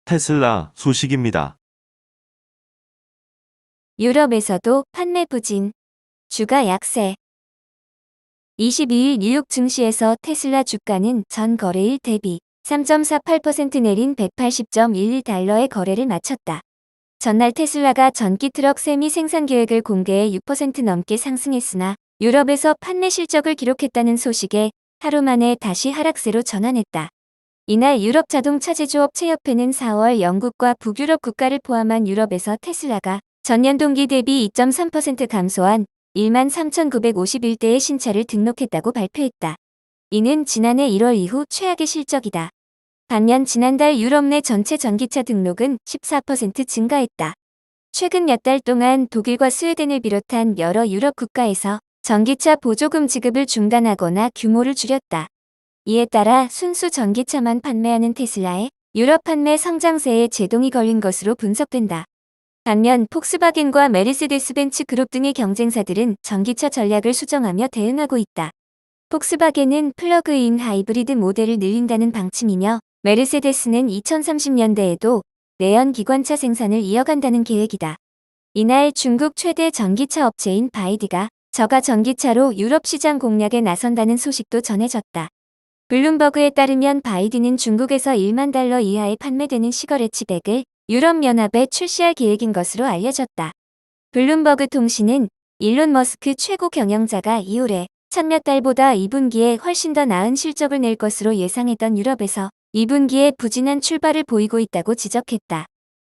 테슬라 소식입니다. 유럽에서도 판매 부진, 주가 약세. 22일 뉴욕 증시에서 테슬라 주가는 전 거래일 대비 3.48% 내린 180.11달러의 거래를 마쳤다. 전날 테슬라가 전기 트럭 세미 생산 계획을 공개해 6% 넘게 상승했으나 유럽에서 판매 실적을 기록했다는 소식에 하루 만에 다시 하락세로 전환했다. 이날 유럽 자동차 제조업체협회는 4월 영국과 북유럽 국가를 포함한 유럽에서 테슬라가 전년 동기 대비 2.3% 감소한 13,951대의 신차를 등록했다고 발표했다. 이는 지난해 1월 이후 최악의 실적이다. 반면 지난달 유럽 내 전체 전기차 등록은 14% 증가했다. 최근 몇 달 동안 독일과 스웨덴을 비롯한 여러 유럽 국가에서 전기차 보조금 지급을 중단하거나 규모를 줄였다. 이에 따라 순수 전기차만 판매하는 테슬라의 유럽 판매 성장세에 제동이 걸린 것으로 분석된다. 반면 폭스바겐과 메르세데스벤츠 그룹 등의 경쟁사들은 전기차 전략을 수정하며 대응하고 있다. 폭스바겐은 플러그인 하이브리드 모델을 늘린다는 방침이며 메르세데스는 2030년대에도 내연 기관차 생산을 이어간다는 계획이다. 이날 중국 최대 전기차 업체인 바이드가 저가 전기차로 유럽 시장 공략에 나선다는 소식도 전해졌다. 블룸버그에 따르면 바이드는 중국에서 1만 달러 이하에 판매되는 시걸 해치백을 유럽연합에 출시할 계획인 것으로 알려졌다. 블룸버그 통신은 일론 머스크 최고 경영자가 이올해 첫 몇 달보다 2분기에 훨씬 더 나은 실적을 낼 것으로 예상했던 유럽에서 2분기에 부진한 출발을 보이고 있다고 지적했다.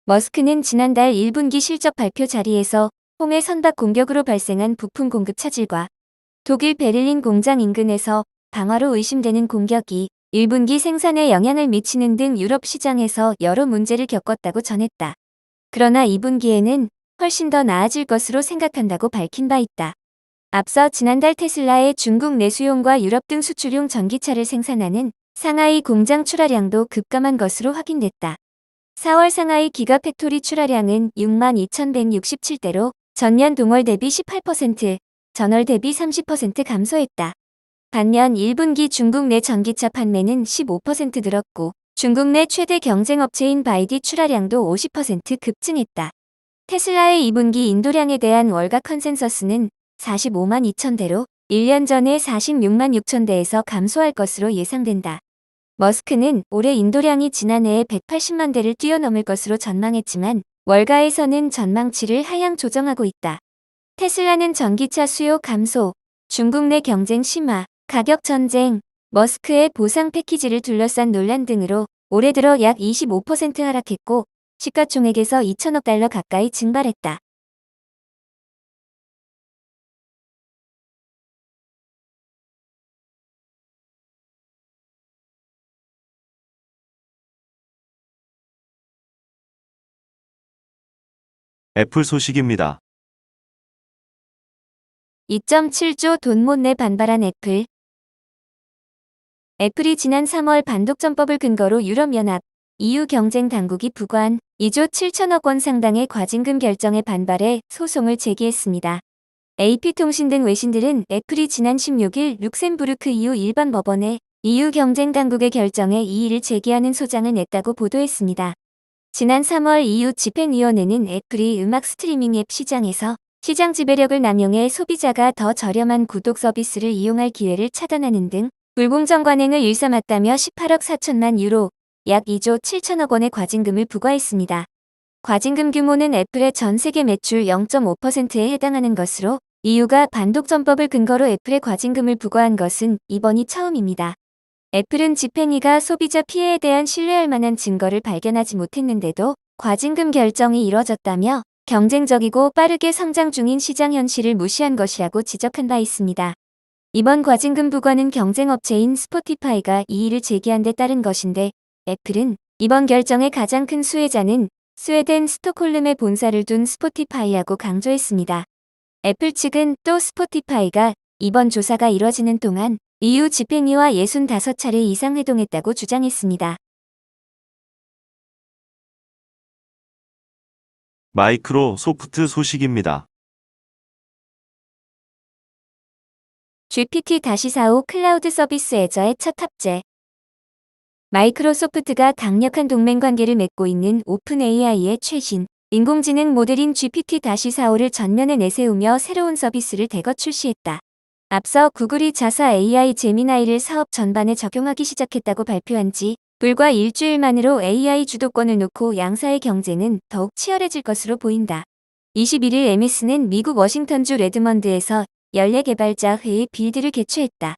머스크는 지난달 1분기 실적 발표 자리에서 홍해 선박 공격으로 발생한 부품 공급 차질과 독일 베를린 공장 인근에서 방화로 의심되는 공격이 1분기 생산에 영향을 미치는 등 유럽 시장에서 여러 문제를 겪었다고 전했다. 그러나 2분기에는 훨씬 더 나아질 것으로 생각한다고 밝힌 바 있다. 앞서 지난달 테슬라의 중국 내수용과 유럽 등 수출용 전기차를 생산하는 상하이 공장 출하량도 급감한 것으로 확인됐다. 4월 상하이 기가팩토리 출하량은 62,167대로 전년 동월 대비 18%, 전월 대비 30% 감소했다. 반면 1분기 중국 내 전기차 판매는 15% 늘었고 중국 내 최대 경쟁업체인 바이디 출하량도 50% 급증했다. 테슬라의 2분기 인도량에 대한 월가 컨센서스는 45만 2천 대로 1년 전의 46만 6천 대에서 감소할 것으로 예상된다. 머스크는 올해 인도량이 지난해의 180만 대를 뛰어넘을 것으로 전망했지만 월가에서는 전망치를 하향 조정하고 있다. 테슬라는 전기차 수요 감소, 중국 내 경쟁 심화, 가격 전쟁, 머스크의 보상 패키지를 둘러싼 논란 등으로 올해 들어 약 25% 하락했고 시가총액에서 2천억 달러 가까이 증발했다. 애플 소식입니다. 2.7조 돈 못 내 반발한 애플. 애플이 지난 3월 반독점법을 근거로 유럽연합, EU 경쟁당국이 부과한 2조 7천억 원 상당의 과징금 결정에 반발해 소송을 제기했습니다. AP통신 등 외신들은 애플이 지난 16일 룩셈부르크 EU 일반 법원에 EU 경쟁당국의 결정에 이의를 제기하는 소장을 냈다고 보도했습니다. 지난 3월 EU 집행위원회는 애플이 음악 스트리밍 앱 시장에서 시장 지배력을 남용해 소비자가 더 저렴한 구독 서비스를 이용할 기회를 차단하는 등 불공정 관행을 일삼았다며 18억 4천만 유로, 약 2조 7천억 원의 과징금을 부과했습니다. 과징금 규모는 애플의 전 세계 매출 0.5%에 해당하는 것으로 EU가 반독점법을 근거로 애플에 과징금을 부과한 것은 이번이 처음입니다. 애플은 집행위가 소비자 피해에 대한 신뢰할 만한 증거를 발견하지 못했는데도 과징금 결정이 이뤄졌다며 경쟁적이고 빠르게 성장 중인 시장 현실을 무시한 것이라고 지적한 바 있습니다. 이번 과징금 부과는 경쟁업체인 스포티파이가 이의를 제기한 데 따른 것인데 애플은 이번 결정의 가장 큰 수혜자는 스웨덴 스톡홀름에 본사를 둔 스포티파이라고 강조했습니다. 애플 측은 또 스포티파이가 이번 조사가 이뤄지는 동안 EU 집행위와 65차례 이상 회동했다고 주장했습니다. 마이크로소프트 소식입니다. GPT-45 클라우드 서비스 애저의 첫 탑재. 마이크로소프트가 강력한 동맹 관계를 맺고 있는 오픈 AI의 최신 인공지능 모델인 GPT-4.5를 전면에 내세우며 새로운 서비스를 대거 출시했다. 앞서 구글이 자사 AI 제미나이를 사업 전반에 적용하기 시작했다고 발표한 지 불과 일주일 만으로 AI 주도권을 놓고 양사의 경쟁은 더욱 치열해질 것으로 보인다. 21일 MS는 미국 워싱턴주 레드먼드에서 연례 개발자 회의 빌드를 개최했다.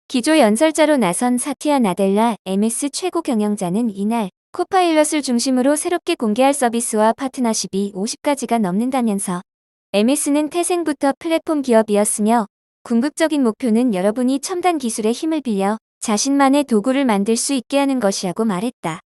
기조 연설자로 나선 사티아 나델라 MS 최고 경영자는 이날 코파일럿을 중심으로 새롭게 공개할 서비스와 파트너십이 50가지가 넘는다면서 MS는 태생부터 플랫폼 기업이었으며 궁극적인 목표는 여러분이 첨단 기술의 힘을 빌려 자신만의 도구를 만들 수 있게 하는 것이라고 말했다.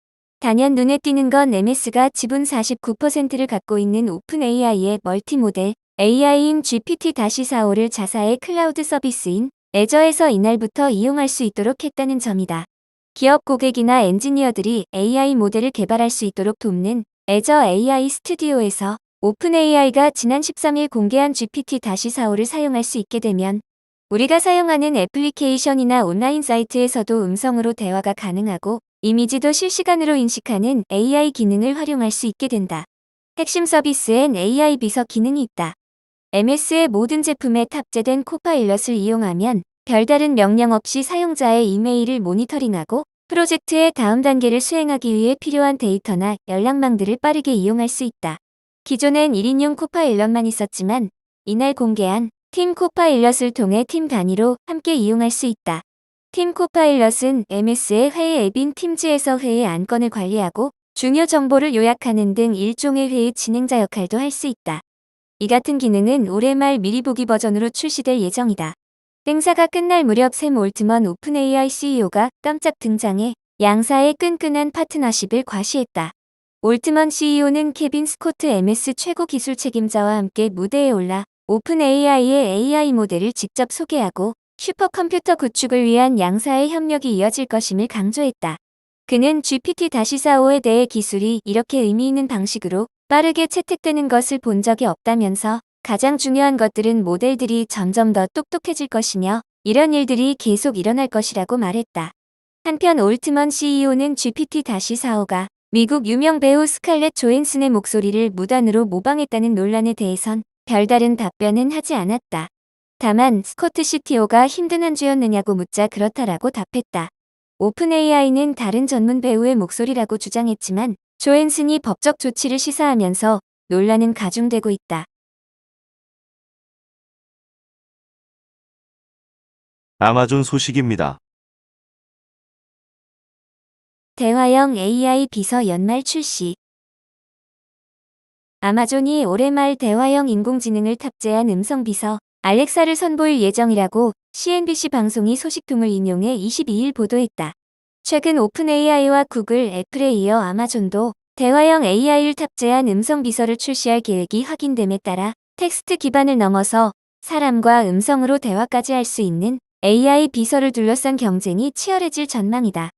단연 눈에 띄는 건 MS가 지분 49%를 갖고 있는 오픈 AI의 멀티모델 AI인 GPT-4.5를 자사의 클라우드 서비스인 애저에서 이날부터 이용할 수 있도록 했다는 점이다. 기업 고객이나 엔지니어들이 AI 모델을 개발할 수 있도록 돕는 애저 AI 스튜디오에서 오픈 AI가 지난 13일 공개한 GPT-4.5를 사용할 수 있게 되면 우리가 사용하는 애플리케이션이나 온라인 사이트에서도 음성으로 대화가 가능하고 이미지도 실시간으로 인식하는 AI 기능을 활용할 수 있게 된다. 핵심 서비스엔 AI 비서 기능이 있다. MS의 모든 제품에 탑재된 코파일럿을 이용하면 별다른 명령 없이 사용자의 이메일을 모니터링하고 프로젝트의 다음 단계를 수행하기 위해 필요한 데이터나 연락망들을 빠르게 이용할 수 있다. 기존엔 1인용 코파일럿만 있었지만 이날 공개한 팀 코파일럿을 통해 팀 단위로 함께 이용할 수 있다. 팀 코파일럿은 MS의 회의 앱인 팀즈에서 회의 안건을 관리하고 중요 정보를 요약하는 등 일종의 회의 진행자 역할도 할 수 있다. 이 같은 기능은 올해 말 미리 보기 버전으로 출시될 예정이다. 행사가 끝날 무렵 샘 올트먼 오픈 AI CEO가 깜짝 등장해 양사의 끈끈한 파트너십을 과시했다. 올트먼 CEO는 케빈 스코트 MS 최고 기술 책임자와 함께 무대에 올라 오픈 AI의 AI 모델을 직접 소개하고 슈퍼컴퓨터 구축을 위한 양사의 협력이 이어질 것임을 강조했다. 그는 GPT-4.5에 대해 기술이 이렇게 의미 있는 방식으로 빠르게 채택되는 것을 본 적이 없다면서 가장 중요한 것들은 모델들이 점점 더 똑똑해질 것이며 이런 일들이 계속 일어날 것이라고 말했다. 한편 올트먼 CEO는 GPT-4.5가 미국 유명 배우 스칼렛 조앤슨의 목소리를 무단으로 모방했다는 논란에 대해선 별다른 답변은 하지 않았다. 다만 스코트 CTO가 힘든 한 주였느냐고 묻자 그렇다라고 답했다. 오픈 AI는 다른 전문 배우의 목소리라고 주장했지만 조앤슨이 법적 조치를 시사하면서 논란은 가중되고 있다. 아마존 소식입니다. 대화형 AI 비서 연말 출시. 아마존이 올해 말 대화형 인공지능을 탑재한 음성 비서 알렉사를 선보일 예정이라고 CNBC 방송이 소식통을 인용해 22일 보도했다. 최근 오픈 AI와 구글, 애플에 이어 아마존도 대화형 AI를 탑재한 음성 비서를 출시할 계획이 확인됨에 따라 텍스트 기반을 넘어서 사람과 음성으로 대화까지 할 수 있는 AI 비서를 둘러싼 경쟁이 치열해질 전망이다.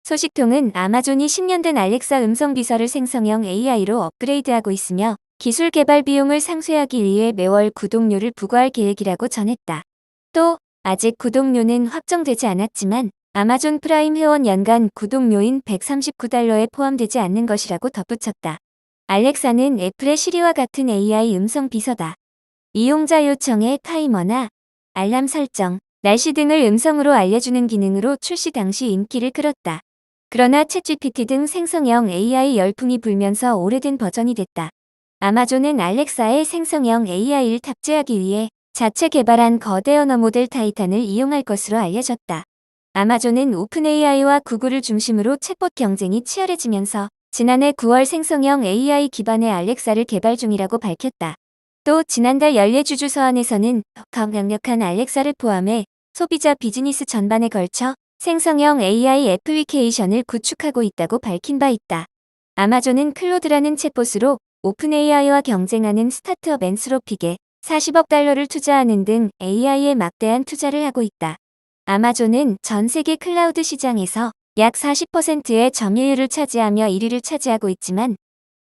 소식통은 아마존이 10년 된 알렉사 음성 비서를 생성형 AI로 업그레이드하고 있으며 기술 개발 비용을 상쇄하기 위해 매월 구독료를 부과할 계획이라고 전했다. 또 아직 구독료는 확정되지 않았지만 아마존 프라임 회원 연간 구독료인 $139에 포함되지 않는 것이라고 덧붙였다. 알렉사는 애플의 시리와 같은 AI 음성 비서다. 이용자 요청에 타이머나 알람 설정, 날씨 등을 음성으로 알려주는 기능으로 출시 당시 인기를 끌었다. 그러나 챗GPT 등 생성형 AI 열풍이 불면서 오래된 버전이 됐다. 아마존은 알렉사의 생성형 AI를 탑재하기 위해 자체 개발한 거대 언어 모델 타이탄을 이용할 것으로 알려졌다. 아마존은 오픈 AI와 구글을 중심으로 챗봇 경쟁이 치열해지면서 지난해 9월 생성형 AI 기반의 알렉사를 개발 중이라고 밝혔다. 또 지난달 연례주주 서한에서는 더 강력한 알렉사를 포함해 소비자 비즈니스 전반에 걸쳐 생성형 AI 애플리케이션을 구축하고 있다고 밝힌 바 있다. 아마존은 클로드라는 챗봇으로 오픈 AI와 경쟁하는 스타트업 앤스로픽에 40억 달러를 투자하는 등 AI에 막대한 투자를 하고 있다. 아마존은 전 세계 클라우드 시장에서 약 40%의 점유율을 차지하며 1위를 차지하고 있지만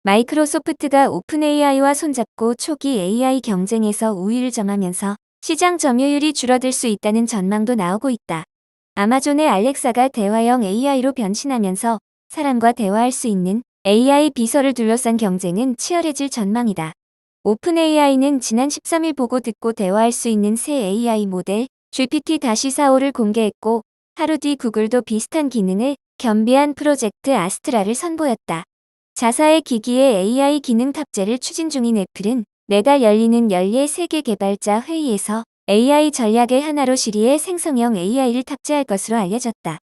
마이크로소프트가 오픈 AI와 손잡고 초기 AI 경쟁에서 우위를 점하면서 시장 점유율이 줄어들 수 있다는 전망도 나오고 있다. 아마존의 알렉사가 대화형 AI로 변신하면서 사람과 대화할 수 있는 AI 비서를 둘러싼 경쟁은 치열해질 전망이다. 오픈 AI는 지난 13일 보고 듣고 대화할 수 있는 새 AI 모델 GPT-4.5를 공개했고, 하루 뒤 구글도 비슷한 기능을 겸비한 프로젝트 아스트라를 선보였다. 자사의 기기에 AI 기능 탑재를 추진 중인 애플은 내달 열리는 연례 세계 개발자 회의에서 AI 전략의 하나로 시리의 생성형 AI를 탑재할 것으로 알려졌다.